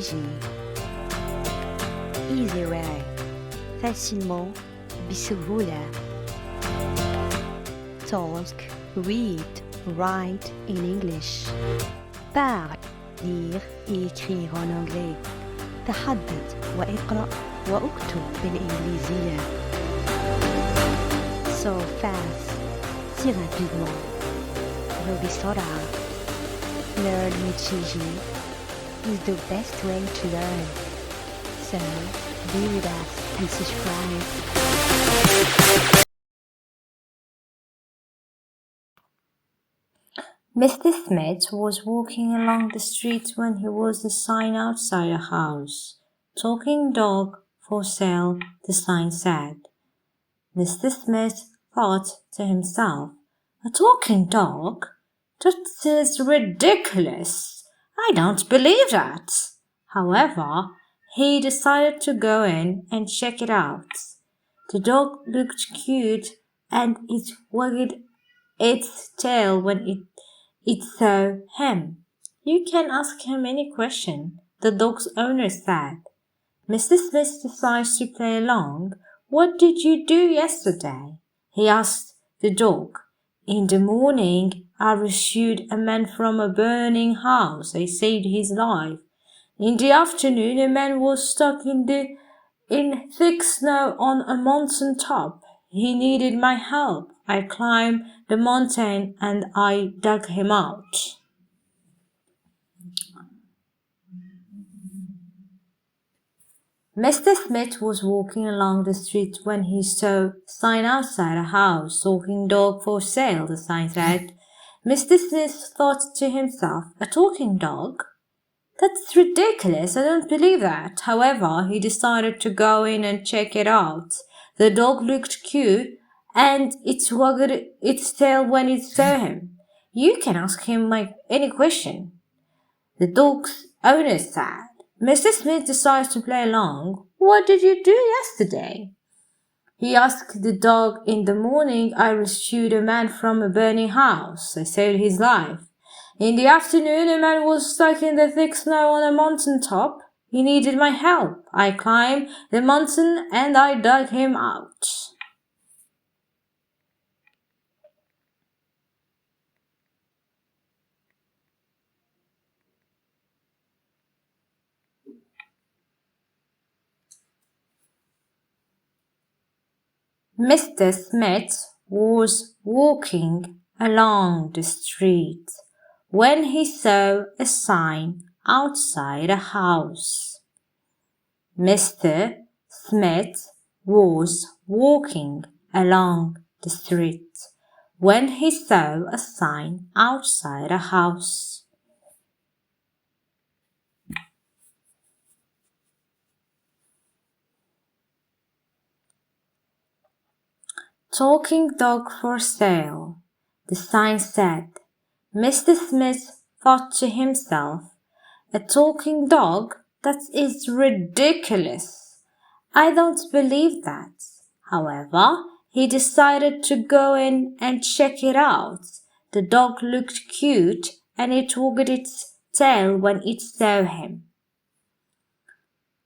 easy. Easy way. facilement, بسهولة. Talk, read, write in English. Parle, lire et écrire en anglais. تحدث واقرأ واكتب بالإنجليزية. So fast, si rapidement. وبسرعة. Learn with easy is the best way to learn. So, be with us and subscribe. Mr. Smith was walking along the street when he was a sign outside a house. Talking dog for sale, the sign said. Mr. Smith thought to himself, a talking dog? That is ridiculous. I don't believe that. However, he decided to go in and check it out. The dog looked cute and it wagged its tail when it saw him. You can ask him any question, the dog's owner said. Mr. Smith decided to play along. What did you do yesterday? He asked the dog. In the morning, I rescued a man from a burning house. I saved his life. In the afternoon, a man was stuck in thick snow on a mountain top. He needed my help. I climbed the mountain and I dug him out. Mr. Smith was walking along the street when he saw a sign outside a house. Talking dog for sale, the sign said. Mr. Smith thought to himself, a talking dog? That's ridiculous, I don't believe that. However, he decided to go in and check it out. The dog looked cute and it wagged its tail when it saw him. You can ask him any question, the dog's owner said. Mr. Smith decided to play along. What did you do yesterday? He asked the dog. In the morning, I rescued a man from a burning house. I saved his life. In the afternoon, a man was stuck in the thick snow on a mountain top. He needed my help. I climbed the mountain and I dug him out. Mr. Smith was walking along the street when he saw a sign outside a house. Mr. Smith was walking along the street when he saw a sign outside a house. Talking dog for sale, the sign said. Mr. Smith thought to himself, a talking dog? That is ridiculous. I don't believe that. However, he decided to go in and check it out. The dog looked cute and it wagged its tail when it saw him.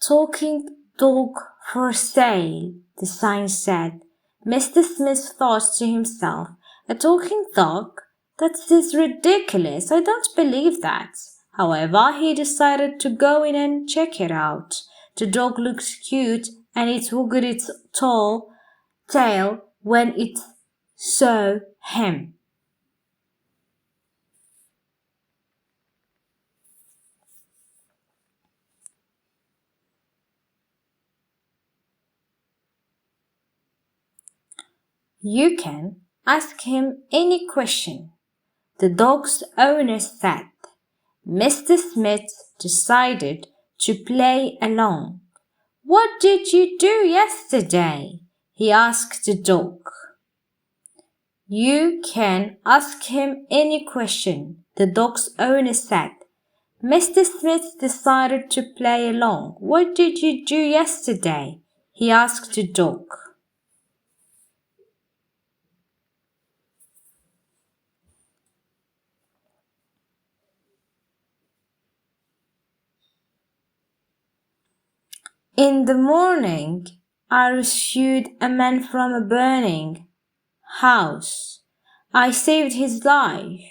Talking dog for sale, the sign said. Mr. Smith thought to himself, a talking dog? That is ridiculous. I don't believe that. However, he decided to go in and check it out. The dog looked cute and it wagged its tall tail when it saw him. You can ask him any question, the dog's owner said. Mr. Smith decided to play along. What did you do yesterday? He asked the dog. You can ask him any question, the dog's owner said. Mr. Smith decided to play along. What did you do yesterday? He asked the dog. In the morning, I rescued a man from a burning house. I saved his life.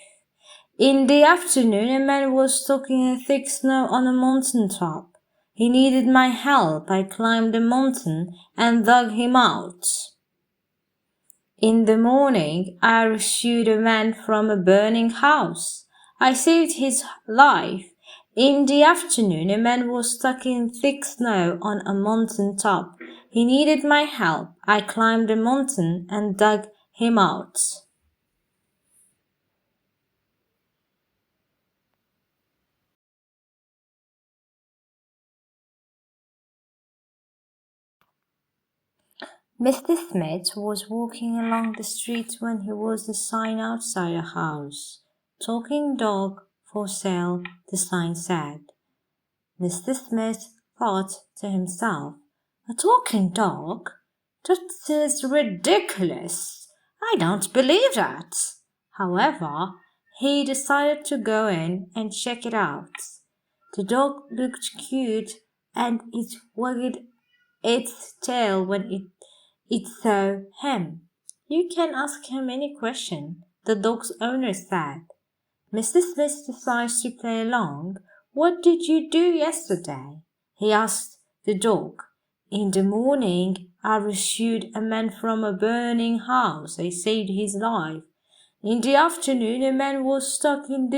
In the afternoon, a man was stuck in thick snow on a mountain top. He needed my help. I climbed the mountain and dug him out. In the morning, I rescued a man from a burning house. I saved his life. In the afternoon, a man was stuck in thick snow on a mountain top. He needed my help. I climbed the mountain and dug him out. Mr. Smith was walking along the street when he was the sign outside a house. Talking dog for sale, the sign said. Mr. Smith thought to himself, a talking dog? That is ridiculous. I don't believe that. However, he decided to go in and check it out. The dog looked cute and it wagged its tail when it saw him. You can ask him any question, the dog's owner said. Mr. Smith decides to play along. What did you do yesterday? He asked the dog. In the morning, I rescued a man from a burning house. I saved his life. In the afternoon, a man was stuck in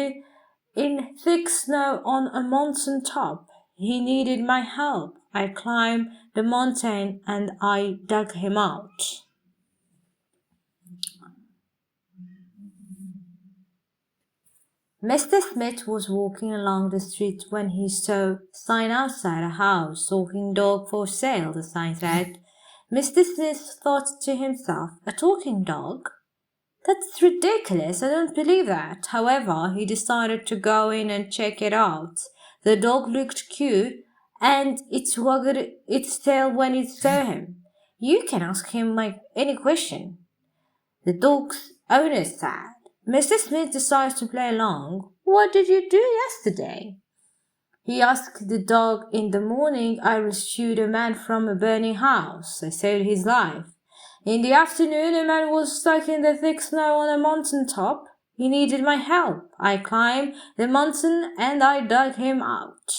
thick snow on a mountain top. He needed my help. I climbed the mountain and I dug him out. Mr. Smith was walking along the street when he saw a sign outside a house, talking dog for sale, the sign said. Mr. Smith thought to himself, a talking dog? That's ridiculous, I don't believe that. However, he decided to go in and check it out. The dog looked cute and it wagged its tail when it saw him. You can ask him any question, the dog's owner said. Mr. Smith decides to play along. What did you do yesterday? He asked the dog. In the morning, I rescued a man from a burning house. I saved his life. In the afternoon, a man was stuck in the thick snow on a mountain top. He needed my help. I climbed the mountain and I dug him out.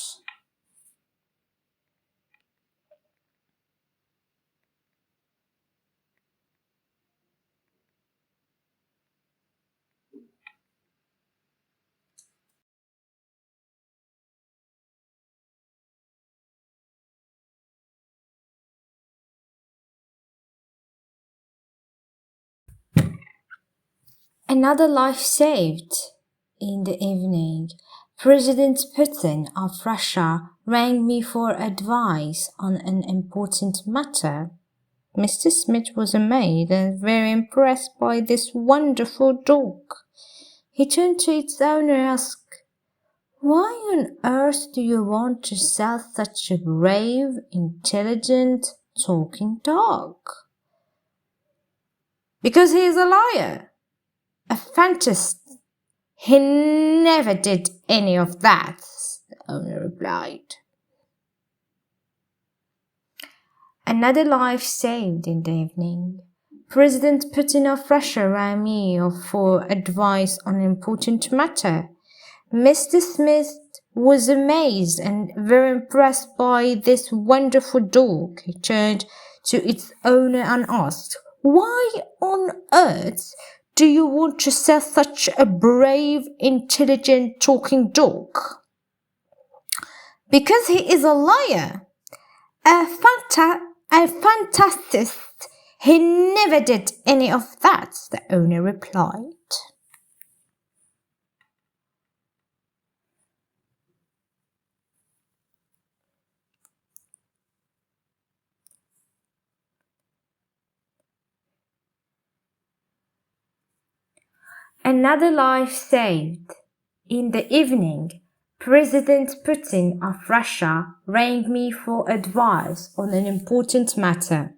Another life saved. In the evening, President Putin of Russia rang me for advice on an important matter. Mr. Smith was amazed and very impressed by this wonderful dog. He turned to its owner and asked, why on earth do you want to sell such a brave, intelligent, talking dog? Because he is a liar, a fantast. He never did any of that, the owner replied. Another life saved in the evening. President Putin of Russia rang me for advice on an important matter. Mr. Smith was amazed and very impressed by this wonderful dog. He turned to its owner and asked, why on earth do you want to sell such a brave, intelligent, talking dog? Because he is a liar, a fantast. He never did any of that, the owner replied. Another life saved. In the evening, President Putin of Russia rang me for advice on an important matter.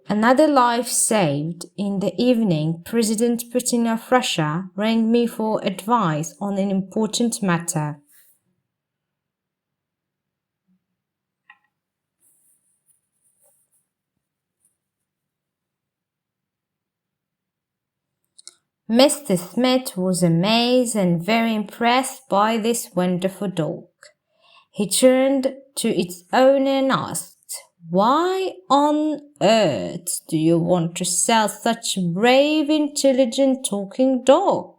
Another life saved. In the evening, President Putin of Russia rang me for advice on an important matter. Mr. Smith was amazed and very impressed by this wonderful dog. He turned to its owner and asked, "Why on earth do you want to sell such a brave, intelligent, talking dog?"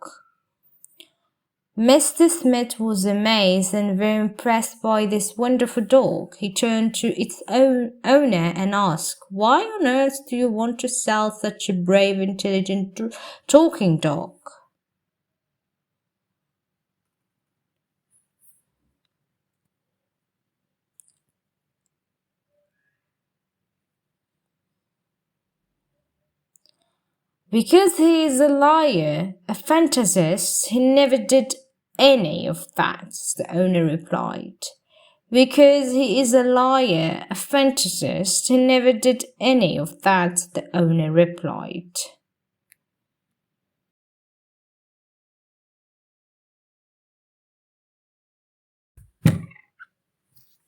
Mr. Smith was amazed and very impressed by this wonderful dog. He turned to its owner and asked, "Why on earth do you want to sell such a brave, intelligent, talking dog?" "Because he is a liar, a fantasist, he never did any of that," the owner replied. "Because he is a liar, a fantasist, he never did any of that," the owner replied.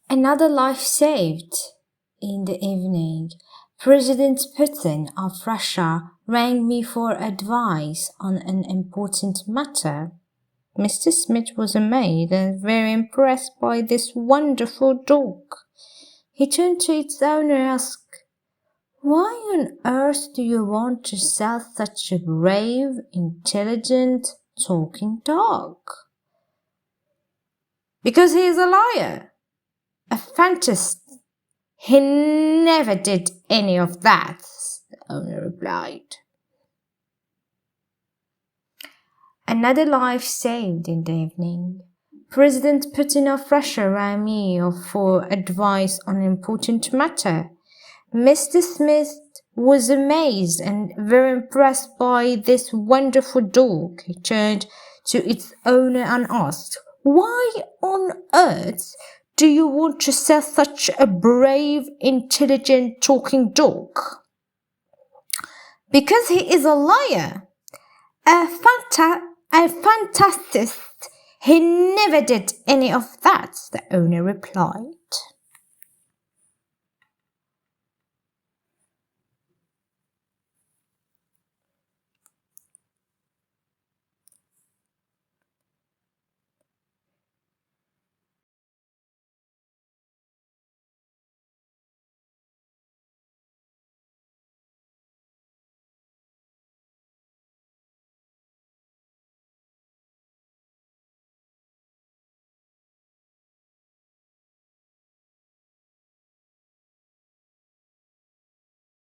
Another life saved. In the evening, President Putin of Russia rang me for advice on an important matter. Mr. Smith was amazed and very impressed by this wonderful dog. He turned to its owner and asked, "Why on earth do you want to sell such a brave, intelligent, talking dog?" "Because he is a liar, a fantasist. He never did any of that," the owner replied. Another life saved in the evening. President Putin of Russia rang me for advice on an important matter. Mr. Smith was amazed and very impressed by this wonderful dog. He turned to its owner and asked, "Why on earth do you want to sell such a brave, intelligent, talking dog?" "Because he is a liar, a fantasist. He never did any of that," the owner replied.